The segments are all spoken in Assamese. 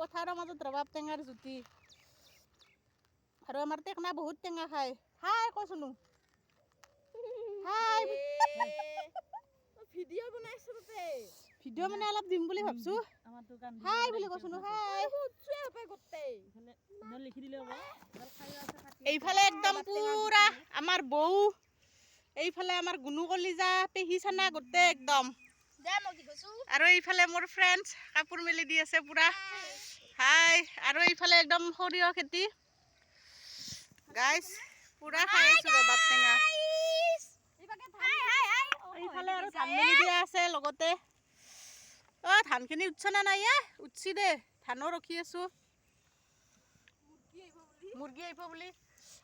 পথাৰৰ মাজত ৰবাব টেঙাৰ জুতি আৰু আমাৰ টেকনা বহুত টেঙা খায় হাই কৈছোনো হাই ভিডিঅ' বনাইছো তাতে ভিডিঅ' মানে অলপ দিম বুলি ভাবছো আমাৰটো কান হাই বুলি কৈছোনো হাই হুচুৱে হবে গোটেই ইফালে ন লিখি দিলে হ'ব এডাল খাইও আছে কাটি এইফালে একদম পুৰা আমাৰ বৌ এইফালে আমাৰ গুনু কলিজা পেহী চানা গোটেই একদম দে মই কি কৈছো আৰু এইফালে মোৰ ফ্ৰেণ্ডছ কাপোৰ মেলি দি আছে পুৰা হাই আৰু এইফালে একদম সৰিয়হ খেতি গাইছ পুৰা খাই আছো ৰবাব টেঙা এইফালে আৰু ধান মেলি দিয়া আছে লগতে ধানখিনি উঠছ না নাই উঠছি দে ধানো ৰখি আছো মুৰ্গী আহিব বুলি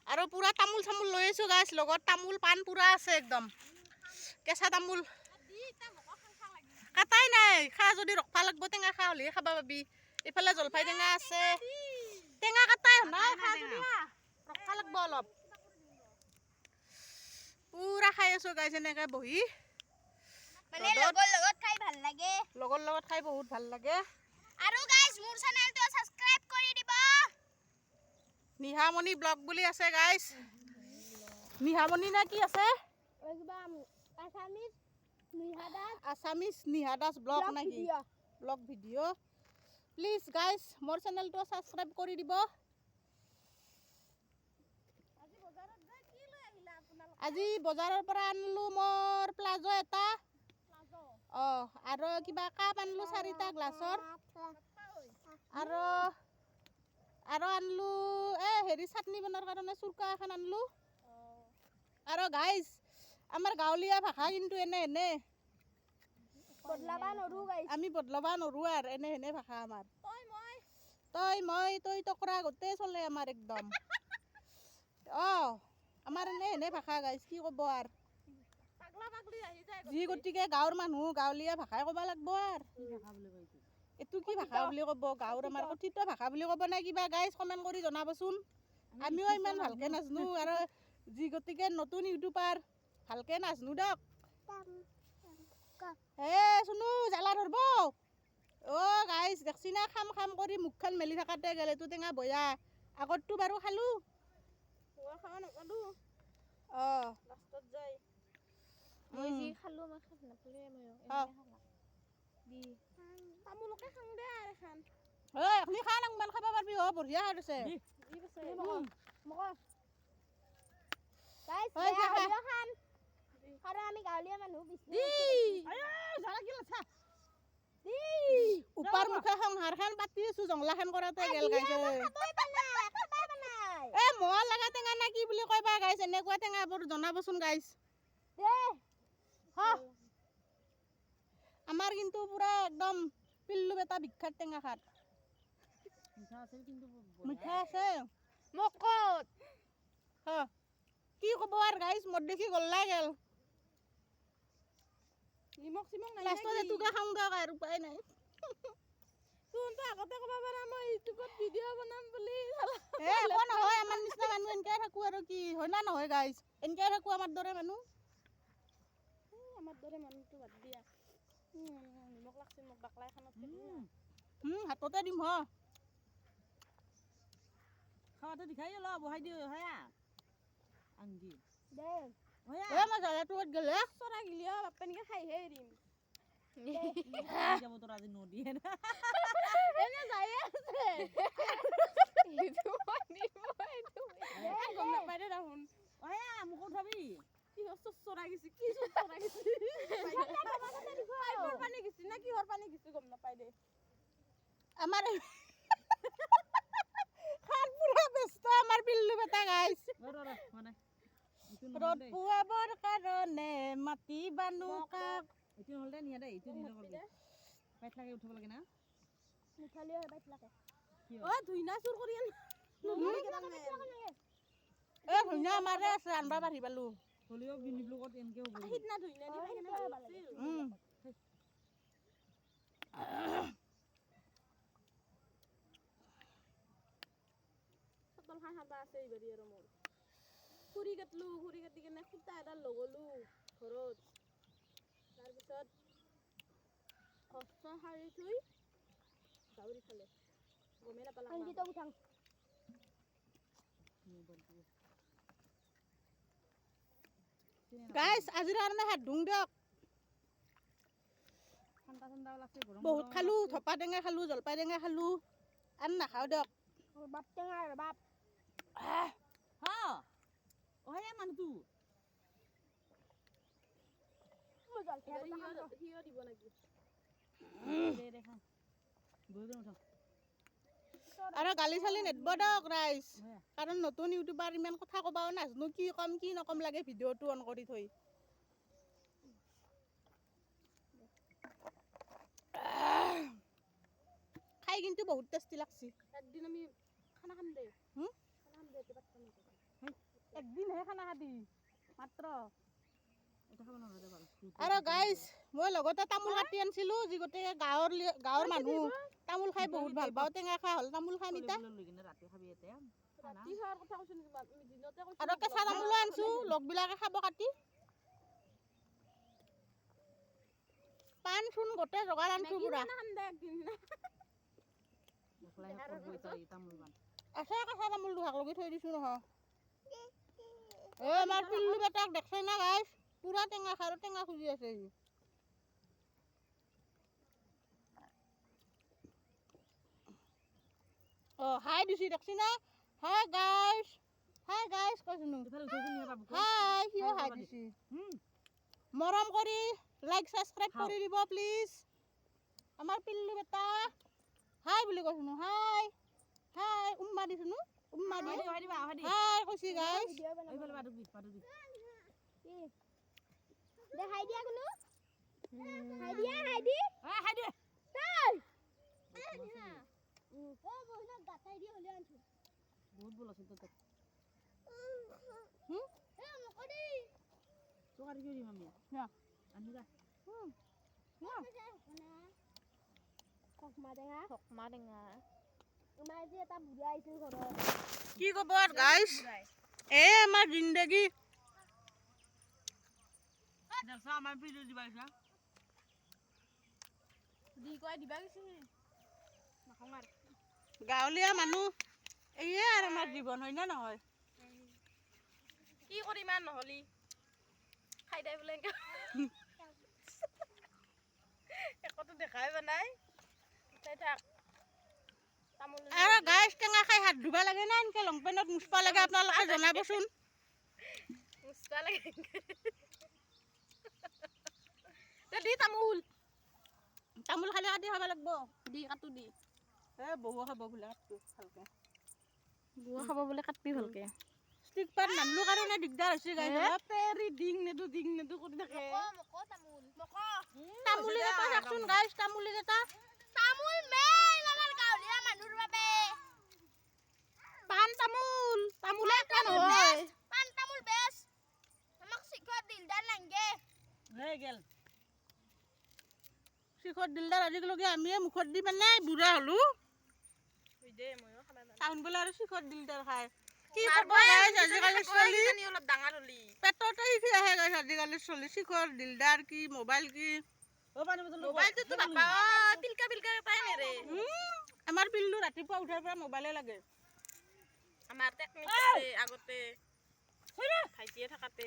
আৰু পুৰা তামোল চামোল লৈ আছো গাইছ লগত তামোল পাণ পুৰা আছে একদম কেঁচা তামোল কাটাই নাই খা যদি ৰখবা লাগব টেঙা খা হ'লেহে খাবা পাবি এইফালে জলফাই টেঙা আছে টেঙা কাটাই নাই খা যদি ৰখবা লাগব অলপ পুৰা খাই আছো গাইছ এনেকে বহি মানে লগৰ লগত খাই ভাল লাগে লগৰ লগত খাই বহুত ভাল লাগে আৰু গাইস মোৰ চেনেলটো সাবস্ক্ৰাইব কৰি দিব নিহামণি ব্লগ বুলি আছে গাইস নিহামণি না কি আছে আসামিজ নিহাদাস ব্লগ নাকি ব্লগ ভিডিঅ' প্লিজ গাইস মোৰ চেনেলটো সাবস্ক্ৰাইব কৰি দিব আজি বজাৰৰ পৰা আনলো মোৰ প্লাজো এটা আৰু কিবা কাপ আনলো 4টা গ্লাছৰ আৰু আনলো হেৰি চাটনি বনোৱাৰ কাৰণে চুৰকা এখন আনলো আৰু গাইজ আমাৰ গাঁৱলীয়া ভাষা কিন্তু এনে বদলাবা নৰু গাইস আমি বদলাবা নৰো আৰু এনে ভাষা আমাৰ তই মই তই টকৰা গোটেই চলে আমাৰ একদম আমাৰ এনে ভাষা গাইজ কি ক'ব আৰু যি গতিকে গাঁৱৰ মানুহ গাঁৱলীয়া ভাষাই ক'ব লাগব আৰু এইটো কি ভাষা বুলি ক'ব গাঁৱৰ আমাৰ কথিত ভাষা বুলি ক'ব নে কিবা গাইজ কমেণ্ট কৰি জনাবচোন আমিও ইমান ভালকে নাজনো আৰু যি গতিকে নতুন ইউটিউবাৰ ভালকে নাজনো দিয়ক হে শুনো জ্বালা ধৰব গাইজ দেখছি না খাম খাম কৰি মুখখন মেলি থাকাতে গেল এইটো টেঙা বয়া আগতটো বাৰু খালো খাবা নকলো লাষ্টত যাই মই যি খালো মই খাব নাপালে মই দি তামোলকে খাং দে আৰু এখন এখনি খা নাং মান খাবা পাৰবি বঢ়িয়া হাত আছে আমি গাঁৱলীয়া মানুহ উপাৰ মুখে সংসাৰখন পাতি আছো জংলাখন কৰাতে গেল গাইছে মহা লাগা টেঙা না কি বুলি কয়বা গাইছ এনেকুৱা টেঙা বৰ জনাবচোন গাইছ আমাৰ কিন্তু পুৰা একদম পিল্লু বেটা বিখ্যাত টেঙা খাত মিঠা আছে মকত কি ক'ব আৰু গাইছ মোৰ দেখি গল্লা গেল নিমখ চিমখ নাই লাষ্টত এটুকা খাওঁ দিয়ক আৰু উপায় নাই তুনটো আগতে ক'ব পাৰা মই ইউটিউবত ভিডিঅ' বনাম বুলি একো নহয় আমাৰ নিচিনা মানুহ এনেকৈ থাকোঁ আৰু কি হয় না নহয় গাইছ এনেকৈ থাকোঁ আমাৰ দৰে মানুহ বাদ দিয়া নিমখ লাগছে মোক বাকলাইখনত হাততে দিম খাওয়াতে দিখাই ল বহাই দিও হয়া আংগি দে মই জালাটো গেলে চৰা গিলিও বাপ্পানিকে খাইহে এৰিম যাব তোৰ আজি নদী এনে যাই আছে ইটো নিব ইটো গম নাপাই দে ৰাহুন হয়া মোক উঠাবি কি চৰা গিছি কি চৰা গিছি পাইপৰ পানী গিছি না কিহৰ পানী গিছি গম নাপাই দে আমাৰ খাৰ পুৰা ব্যস্ত আমাৰ পিল্লু বেটা গাইছ ৰ'দ পুৱাবৰ কাৰণে মাটি বানু কাক এইটো হলদে নিয়া দে এইটো নিলে কৰবি পাইত লাগে উঠাব লাগে না মিঠালিও হয় পাইত লাগে ধুইনা চুৰ কৰি আন ধুইনা আমাৰে আছে আনবা পাৰি পালো হলিও বিনি ব্লগত এনকে হ'ব সিদনা ধুইনা নি কেনে ভাল আছিল সকল খান খাবা আছে এইবাৰি আৰু মোৰ খুৰি কাটি কেনে খুটা এডাল লগলো ঘৰত তাৰপিছত ঘৰ সাৰি থৈ গাউৰি খালে গমেই নাপালা সংগীতক উঠাং গাইছ আজিৰ কাৰণে হাত ধুং দিয়ক ঠাণ্ডা ঠাণ্ডা লাগছে গৰম বহুত খালো থপা টেঙা খালো জলপাই টেঙা খালো আন নাখাওঁ দিয়ক বাপ টেঙা আৰু বাপ হা ওহে মানুহটো মই জলপাই হিও দিব নেকি দে দেখা বৈ গৈ উঠা আৰু গালি চালি নেদব দিয়ক ৰাইজ কাৰণ নতুন ইউটিউবাৰ ইমান কথা ক'বাও নাজনো কি কম কি নকম লাগে ভিডিঅ'টো অন কৰি থৈ খাই কিন্তু বহুত টেষ্টি লাগছি একদিন আমি খানা খাম দে খানা খাম দে একদিনহে খানা খাবি মাত্ৰ এটা খাব নালাগে বাৰু আৰু গাইজ মই লগতে তামোল কাটি আনিছিলো যি গোটেই গাঁৱৰ মানুহ তামোল খাই বহুত ভাল পাওঁ টেঙা খোৱা হ'ল তামোল খাম ইতা লৈ কিনে ৰাতি খাবি এতিয়া ৰাতি খোৱাৰ কথা কৈছো নেকি আমি দিনতে কৈছো আৰু কেঁচা তামোলো আনছো লগবিলাকে খাব কাটি পাণ চোন গোটেই যোগাৰ আনছো পুৰা খানা খাম দে একদিন দেখলাই কৰবই তাই তামোল মান আছে কেঁচা তামোল দুহাক লগি থৈ দিছো নহয় আমাৰ পিল্লু বেটাক দেখছাই না গাইজ পুৰা টেঙা খাই টেঙা খুজি আছে সি হাই দিছি দেখছি না হাই গাইজ কৈছো ইফালে উঠাইছে নি বাবু হাই সিও হাই দিছি মৰম কৰি লাইক সাবস্ক্ৰাইব কৰি দিব প্লিজ আমাৰ পিল্লু বেটা হাই বুলি কৈছো হাই উম্মা দিছো উম্মা দি হাই কৈছি গাইজ এইফালে বাদু দি দে হাই দিয়া কোনো হাই দি হাই দে তই বহিনা গাতাই দি হলে আনছো বহুত বল আছে তো মকদি তোকার কি দিম আমি না আনি যা খকমা টেঙা তোমাৰ যে এটা বুঢ়া আহিছিল ঘৰত কি কব গাইজ আমাৰ জিন্দগী দেখছা আমাৰ ভিডিও দিবাইছা দি কয় দিবা গৈছে নাখাওঁ আৰু গাঁৱলীয়া মানুহ এয়ে আৰু আমাৰ জীৱন হয় না নহয় কি কৰি ইমান নহলি খাই দাই বোলে একোটো দেখাই নাই চাই থাক তামোল আৰু গাইজ টেঙা খাই হাত ধুবা লাগে না এনেকে লং পেণ্টত মুচবা লাগে আপোনালোকে জনাবচোন মুচবা লাগে দি তামোল খালি কাটি খাব লাগব দি কাটো দি বহু খাব বোলে কাটবি ভালকে বুঢ়া খাব বোলে কাটবি ভালকে ষ্টিক পাত নানলো কাৰণে দিগদাৰ হৈছে গাইজ পেৰি দিং নেদু কৰি থাকে তামুলি এটা চাকচোন গাইজ তামুলি এটা তামোল মেইন আমাৰ গাঁৱলীয়া মানুহৰ বাবে পাণ তামোলে একটা নহয় পান তামোল বেছ আমাক শিখৰ দিলদাৰ লাগে হে গেল শিখৰ দিলদাৰ আজিলৈকে আমিয়ে মুখত দি মানে বুঢ়া হলো দে ময়ো খাবা টাউন বোলে আৰু শিখৰ দিলদাৰ খায় কি কৰিব গাইজ আজিকালি ছোৱালী অলপ ডাঙৰ হলি পেটতে শিকি আহে গাইজ আজিকালি ছোৱালী শিখৰ দিলদাৰ কি মোবাইল কি ও পানি বটল মোবাইলটো বাপা তিলকা বিলকা পাই নে ৰে আমাৰ পিল্লু ৰাতিপুৱা উঠাৰ পৰা মোবাইলে লাগে আমাৰ টেকনিক আছে আগতে ভাইটিয়ে থাকাতে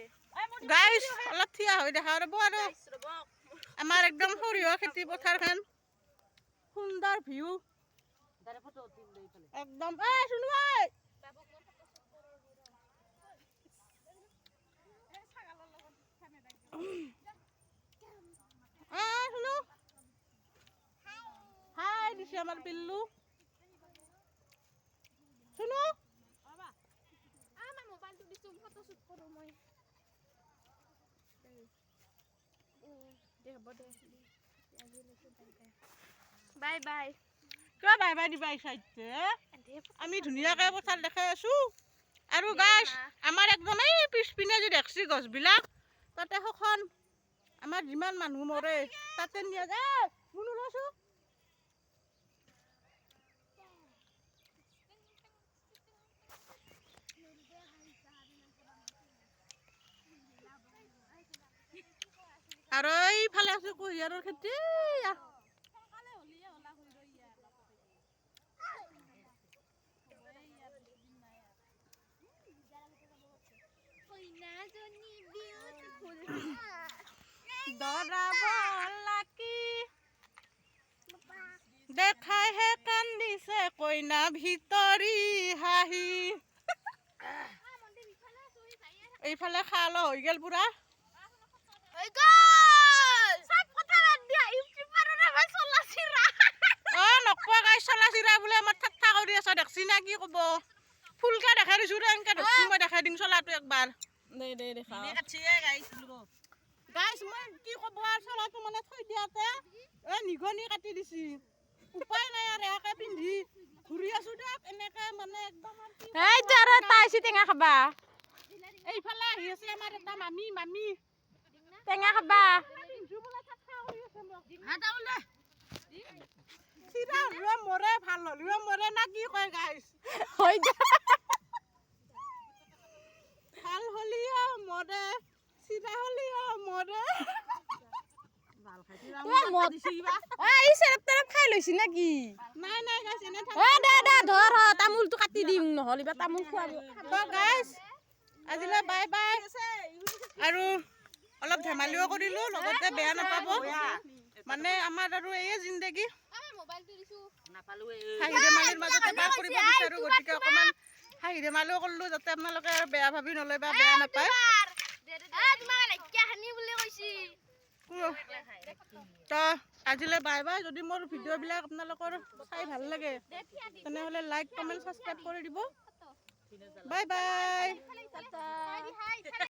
গাইজ অলপ থিয়া হৈ দেখা ৰ'ব আৰু ৰ'ব আমাৰ একদম সৰিয়হ খেতি পথাৰখন সুন্দৰ ভিউ দাৰে ফটো উঠিম দেই ফেলে একদম শুনো শুনো হাই দিছে আমাৰ পিল্লু শুনো আমাৰ মোবাইলটো দিছো ফটো শুট কৰো মই দে হ'ব দে বাই বাই কিয় বাই বাই দিবা ইচ্ছা আমি ধুনীয়াকৈ পথাৰ দেখাই আছো আৰু গাছ আমাৰ একদম এই পিছপিনে যে দেখছি গছবিলাক তাতে সখন আমাৰ যিমান মানুহ মৰে তাতে নিয়া যায় শুনো লৈছো আৰু এইফালে আছে কুঁহিয়াৰৰ খেতি দৰাব লাকি দেখাইহে কান্দিছে কইনা ভিতৰি হাঁহি এইফালে খাল হৈ গেল পুৰা নকোৱা গাই চলা চিৰা বোলে আমাৰ ঠাট্টা কৰি আছ দেখছি না কি কব ফুলকে দেখাই দিছো ৰে এনেকে ধৰছি মই দেখাই দিম চলাটো একবাৰ দেখা গাইছ মই কি কব আৰু চলাটো মানে থৈ দিয়াতে নিগনি কাটি দিছি উপায় নাই আৰু একে পিন্ধি ঘূৰি আছো দিয়ক এনেকে মানে একদম টেঙা খাবা এইফালে আহি আছে আমাৰ এটা মামী মামী টেঙা খাবা চিৰা হলেও মৰে ভাল হলেও মৰে না কি কয় গাইছ ভাল হলিও মৰে চিৰা হলিও মৰে খাই লৈছি নেকি নাই নাই গাইছ এনে ধৰ তামোলটো কাটি দিম নহ'লে বা তামোল খুৱাব গাইছ আজিলৈ বাই বাই আৰু অলপ ধেমালিও কৰিলো লগতে বেয়া নাপাব মানে আমাৰ আৰু এই জিন্দগী হাঁহি ধেমালিৰ মাজতে পাৰ কৰিব বিচাৰো গতিকে অকণমান হাঁহি ধেমালিও কৰিলো যাতে আপোনালোকে আৰু বেয়া ভাবি নলয় বা বেয়া নাপায় তো আজিলৈ বাই বাই যদি মোৰ ভিডিঅ'বিলাক আপোনালোকৰ চাই ভাল লাগে তেনেহ'লে লাইক কমেণ্ট ছাবস্ক্ৰাইব কৰি দিব বাই বাই